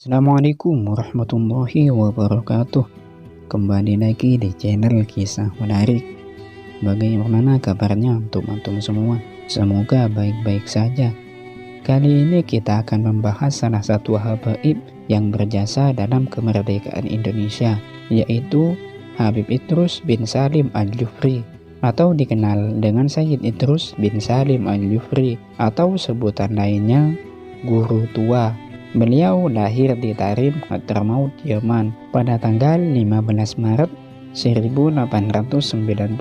Assalamualaikum warahmatullahi wabarakatuh. Kembali lagi di channel Kisah Menarik. Bagaimana kabarnya untuk antum semua? Semoga baik-baik saja. Kali ini kita akan membahas salah satu habaib yang berjasa dalam kemerdekaan Indonesia, yaitu Habib Idrus bin Salim Al-Jufri, atau dikenal dengan Sayyid Idrus bin Salim Al-Jufri, atau sebutan lainnya Guru Tua. Beliau lahir di Tarim, Hadramaut, Yaman pada tanggal 15 Maret 1892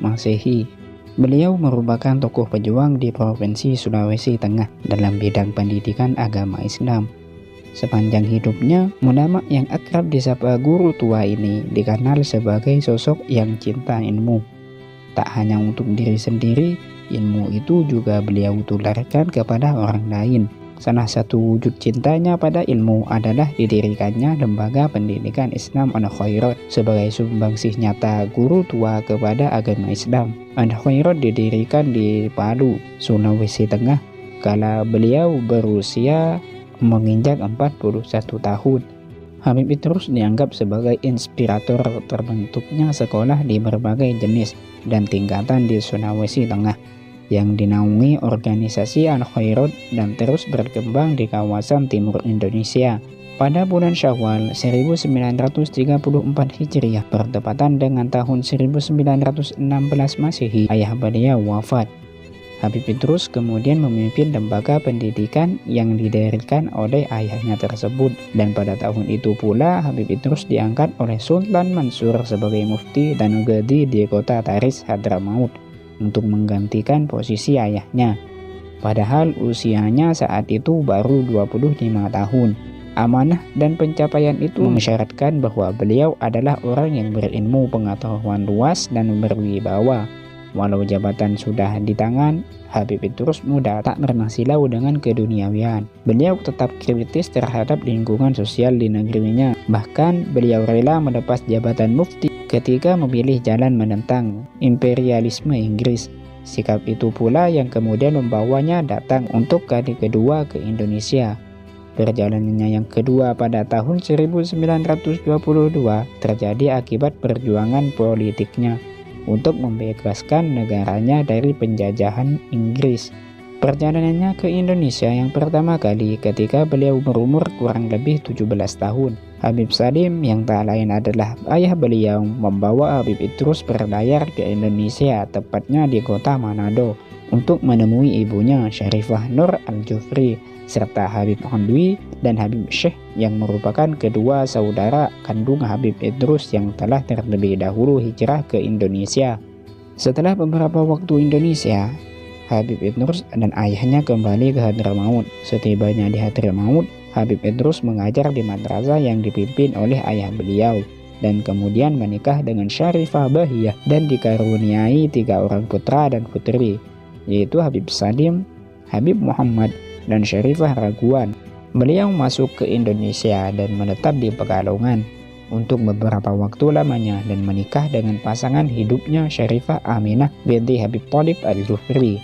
Masehi. Beliau merupakan tokoh pejuang di Provinsi Sulawesi Tengah dalam bidang pendidikan agama Islam. Sepanjang hidupnya, ulama yang akrab disapa Guru Tua ini dikenal sebagai sosok yang cinta ilmu. Tak hanya untuk diri sendiri, ilmu itu juga beliau tularkan kepada orang lain. Salah satu wujud cintanya pada ilmu adalah didirikannya Lembaga Pendidikan Islam Al-Khairat sebagai sumbangsih nyata Guru Tua kepada agama Islam. Al-Khairat didirikan di Palu, Sulawesi Tengah kala beliau berusia menginjak 41 tahun. Habib Idrus dianggap sebagai inspirator terbentuknya sekolah di berbagai jenis dan tingkatan di Sulawesi Tengah yang dinaungi organisasi Al-Khairat dan terus berkembang di kawasan timur Indonesia. Pada bulan Syawal 1934 Hijriah bertepatan dengan tahun 1916 Masehi, ayah beliau wafat. Habib Idrus kemudian memimpin lembaga pendidikan yang didirikan oleh ayahnya tersebut, dan pada tahun itu pula Habib Idrus diangkat oleh Sultan Mansur sebagai mufti dan qadhi di kota Taris, Hadramaut, untuk menggantikan posisi ayahnya. Padahal usianya saat itu baru 25 tahun. Amanah dan pencapaian itu mensyaratkan bahwa beliau adalah orang yang berilmu, pengetahuan luas dan berwibawa. Walau jabatan sudah di tangan, Habib Idrus muda tak pernah silau dengan keduniawian. Beliau tetap kritis terhadap lingkungan sosial di negerinya. Bahkan beliau rela melepas jabatan mufti ketika memilih jalan menentang imperialisme Inggris. Sikap itu pula yang kemudian membawanya datang untuk kali kedua ke Indonesia. Perjalanannya yang kedua pada tahun 1922 terjadi akibat perjuangan politiknya untuk membebaskan negaranya dari penjajahan Inggris. Perjalanannya ke Indonesia yang pertama kali ketika beliau berumur kurang lebih 17 tahun. Habib Salim yang tak lain adalah ayah beliau membawa Habib Idrus berlayar ke Indonesia, tepatnya di kota Manado, untuk menemui ibunya Syarifah Nur Al-Jufri serta Habib Handwi dan Habib Syekh yang merupakan kedua saudara kandung Habib Idrus yang telah terlebih dahulu hijrah ke Indonesia. Setelah beberapa waktu Indonesia, Habib Idrus dan ayahnya kembali ke Hadramaut. Setibanya di Hadramaut, Habib Idrus mengajar di madrasah yang dipimpin oleh ayah beliau dan kemudian menikah dengan Syarifah Bahiyah dan dikaruniai 3 orang putra dan putri, yaitu Habib Salim, Habib Muhammad, dan Syarifah Raguan. Beliau masuk ke Indonesia dan menetap di Pekalongan untuk beberapa waktu lamanya dan menikah dengan pasangan hidupnya Syarifah Aminah binti Habib Thalib Al-Jufri,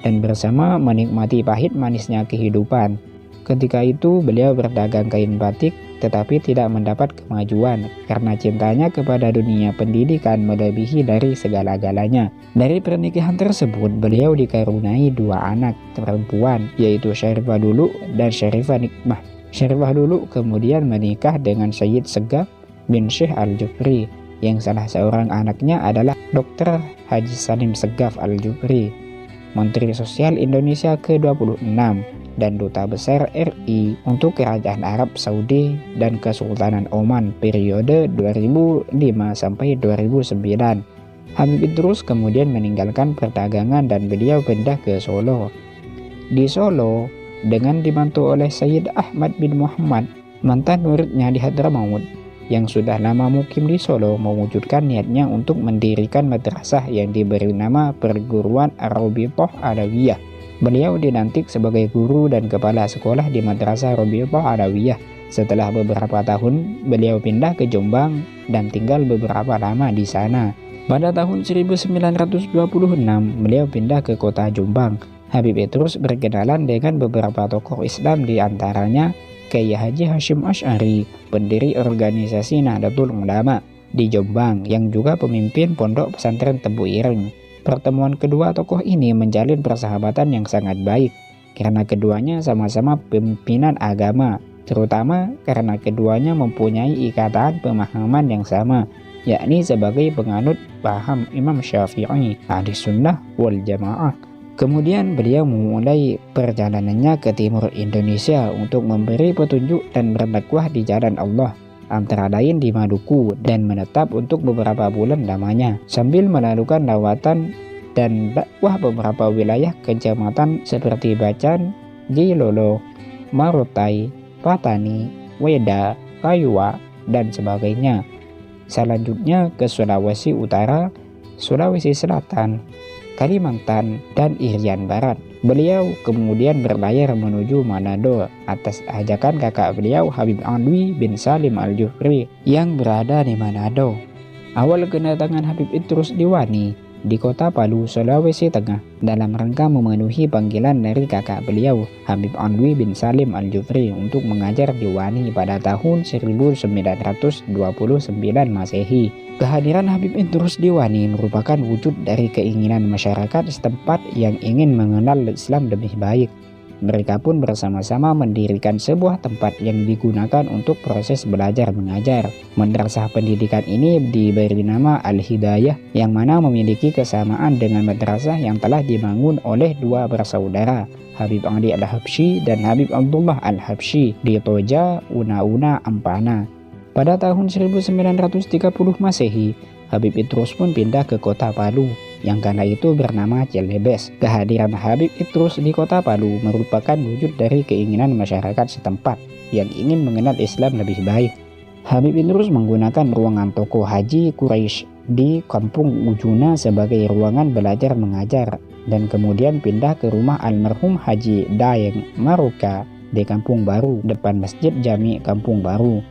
dan bersama menikmati pahit manisnya kehidupan. Ketika itu beliau berdagang kain batik tetapi tidak mendapat kemajuan karena cintanya kepada dunia pendidikan melebihi dari segala-galanya. Dari pernikahan tersebut beliau dikaruniai 2 anak perempuan, yaitu Syarifah Dulu dan Syarifah Nikmah. Syarifah Dulu kemudian menikah dengan Sayyid Segaf bin Syekh Al-Jufri, yang salah seorang anaknya adalah Dr. Haji Salim Segaf Al-Jufri, Menteri Sosial Indonesia ke-26 dan Duta Besar RI untuk Kerajaan Arab Saudi dan Kesultanan Oman periode 2005 sampai 2009. Habib Idrus kemudian meninggalkan perdagangan dan beliau pindah ke Solo. Di Solo, dengan dibantu oleh Sayyid Ahmad bin Muhammad, mantan muridnya di Hadramaut, yang sudah lama mukim di Solo, mewujudkan niatnya untuk mendirikan madrasah yang diberi nama Perguruan Ar-Rabithah Alawiyah. Beliau dilantik sebagai guru dan kepala sekolah di Madrasah Rabithah Alawiyah. Setelah beberapa tahun, beliau pindah ke Jombang dan tinggal beberapa lama di sana. Pada tahun 1926, beliau pindah ke kota Jombang. Habib Idrus berkenalan dengan beberapa tokoh Islam, di antaranya Kiai Haji Hashim Asy'ari, pendiri organisasi Nahdlatul Ulama di Jombang yang juga pemimpin Pondok Pesantren Tebu Ireng. Pertemuan kedua tokoh ini menjalin persahabatan yang sangat baik karena keduanya sama-sama pimpinan agama, terutama karena keduanya mempunyai ikatan pemahaman yang sama, yakni sebagai penganut paham Imam Syafi'i, Ahlus Sunnah wal Jamaah. Kemudian beliau memulai perjalanannya ke timur Indonesia untuk memberi petunjuk dan berdakwah di jalan Allah, antara lain di Maluku, dan menetap untuk beberapa bulan lamanya sambil melakukan lawatan dan dakwah beberapa wilayah kecamatan seperti Bacan, Jilolo, Marotai, Patani, Weda, Kayuwa, dan sebagainya. Selanjutnya ke Sulawesi Utara, Sulawesi Selatan, Kalimantan, dan Irian Barat. Beliau kemudian berlayar menuju Manado atas ajakan kakak beliau Habib Alwi bin Salim Al-Jufri yang berada di Manado. Awal kedatangan Habib Idrus Diwani di kota Palu, Sulawesi Tengah dalam rangka memenuhi panggilan dari kakak beliau Habib Alwi bin Salim Al-Jufri untuk mengajar di Wani pada tahun 1929 Masehi. Kehadiran Habib Idrus Diwani merupakan wujud dari keinginan masyarakat setempat yang ingin mengenal Islam lebih baik. Mereka pun bersama-sama mendirikan sebuah tempat yang digunakan untuk proses belajar mengajar. Madrasah pendidikan ini diberi nama Al-Hidayah, yang mana memiliki kesamaan dengan madrasah yang telah dibangun oleh dua bersaudara, Habib Ali Al-Habsyi dan Habib Abdullah Al-Habsyi di Toja, Una-Una, Ampana. Pada tahun 1930 Masehi, Habib Idrus pun pindah ke kota Palu yang kala itu bernama Celebes. Kehadiran Habib Idrus di kota Palu merupakan wujud dari keinginan masyarakat setempat yang ingin mengenal Islam lebih baik. Habib Idrus menggunakan ruangan toko Haji Quraisy di Kampung Ujuna sebagai ruangan belajar mengajar, dan kemudian pindah ke rumah almarhum Haji Daeng Maroka di Kampung Baru depan Masjid Jami Kampung Baru.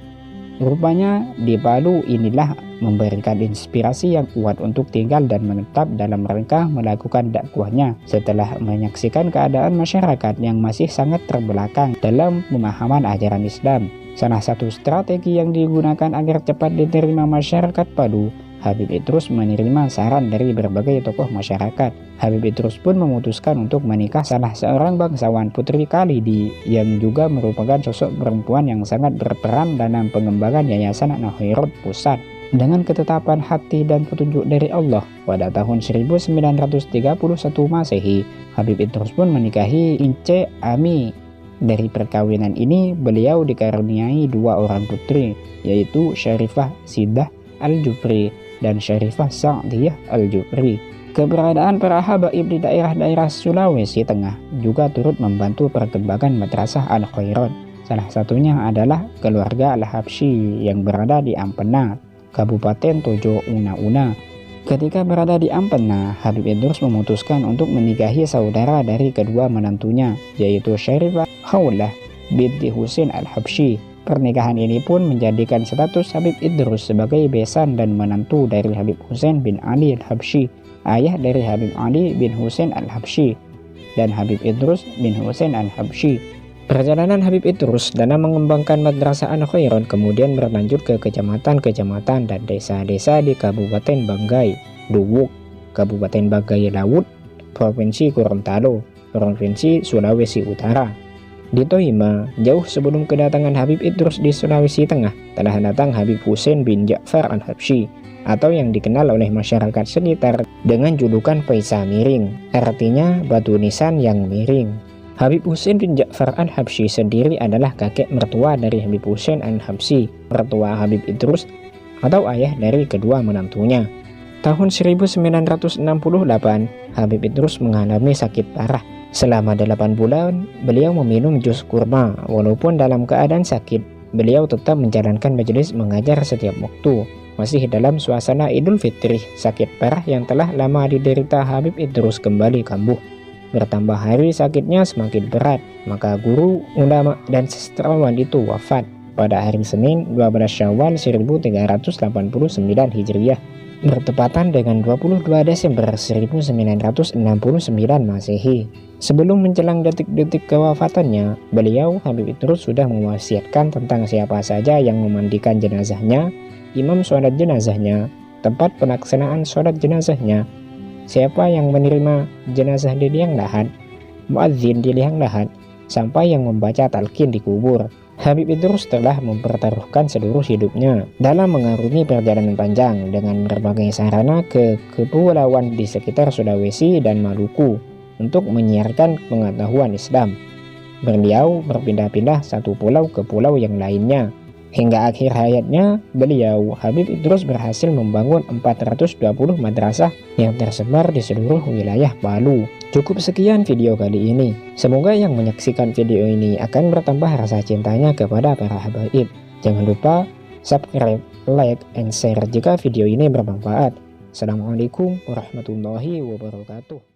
Rupanya di Palu inilah memberikan inspirasi yang kuat untuk tinggal dan menetap dalam rangka melakukan dakwahnya setelah menyaksikan keadaan masyarakat yang masih sangat terbelakang dalam pemahaman ajaran Islam. Salah satu strategi yang digunakan agar cepat diterima masyarakat Palu, Habib Idrus menerima saran dari berbagai tokoh masyarakat. Habib Idrus pun memutuskan untuk menikah salah seorang bangsawan, Putri Khalidi, yang juga merupakan sosok perempuan yang sangat berperan dalam pengembangan Yayasan Nahdlatul Pusat. Dengan ketetapan hati dan petunjuk dari Allah, pada tahun 1931 Masehi, Habib Idrus pun menikahi Ince Ami. Dari perkawinan ini, beliau dikaruniai dua orang putri, yaitu Syarifah Sidah Al-Jufri dan Syarifah Sa'diyah Al-Jufri. Keberadaan para habaib di daerah-daerah Sulawesi Tengah juga turut membantu perkembangan Madrasah Al-Khairat. Salah satunya adalah keluarga Al-Habsyi yang berada di Ampena, Kabupaten Tojo Una-Una. Ketika berada di Ampena, Habib Idrus memutuskan untuk menikahi saudara dari kedua menantunya, yaitu Syarifah Khawlah binti Husain Al-Habsyi. Pernikahan ini pun menjadikan status Habib Idrus sebagai besan dan menantu dari Habib Husain bin Ali Al-Habsyi, ayah dari Habib Ali bin Husain Al-Habsyi dan Habib Idrus bin Husain Al-Habsyi. Perjalanan Habib Idrus dalam mengembangkan Madrasah Al-Khairat kemudian berlanjut ke kecamatan-kecamatan dan desa-desa di Kabupaten Banggai, Duwuk, Kabupaten Banggai Laut, Provinsi Gorontalo, Provinsi Sulawesi Utara. Di Toima, jauh sebelum kedatangan Habib Idrus di Sulawesi Tengah, telah datang Habib Husain bin Ja'far Al-Habsyi, atau yang dikenal oleh masyarakat sekitar dengan julukan Faisa Miring, artinya batu nisan yang miring. Habib Husain bin Ja'far Al-Habsyi sendiri adalah kakek mertua dari Habib Husain Al-Habsyi, mertua Habib Idrus, atau ayah dari kedua menantunya. Tahun 1968, Habib Idrus mengalami sakit parah. Selama 8 bulan, beliau meminum jus kurma. Walaupun dalam keadaan sakit, beliau tetap menjalankan majelis mengajar setiap waktu. Masih dalam suasana Idul Fitri, sakit parah yang telah lama diderita Habib Idrus kembali kambuh. Bertambah hari sakitnya semakin berat, maka guru, ulama, dan sastrawan itu wafat pada hari Senin 12 Syawal 1389 Hijriah. bertepatan dengan 22 Desember 1969 Masehi. Sebelum menjelang detik-detik kewafatannya, beliau Habib Idrus sudah mewasiatkan tentang siapa saja yang memandikan jenazahnya, imam sholat jenazahnya, tempat pelaksanaan sholat jenazahnya, siapa yang menerima jenazah di liang lahat, muadzin di liang lahat, sampai yang membaca talqin di kubur. Habib Idrus telah mempertaruhkan seluruh hidupnya dalam mengarungi perjalanan panjang dengan berbagai sarana ke kepulauan di sekitar Sulawesi dan Maluku untuk menyiarkan pengetahuan Islam. Beliau berpindah-pindah satu pulau ke pulau yang lainnya. Hingga akhir hayatnya, beliau Habib Idrus berhasil membangun 420 madrasah yang tersebar di seluruh wilayah Palu. Cukup sekian video kali ini. Semoga yang menyaksikan video ini akan bertambah rasa cintanya kepada para habaib. Jangan lupa subscribe, like, and share jika video ini bermanfaat. Assalamualaikum warahmatullahi wabarakatuh.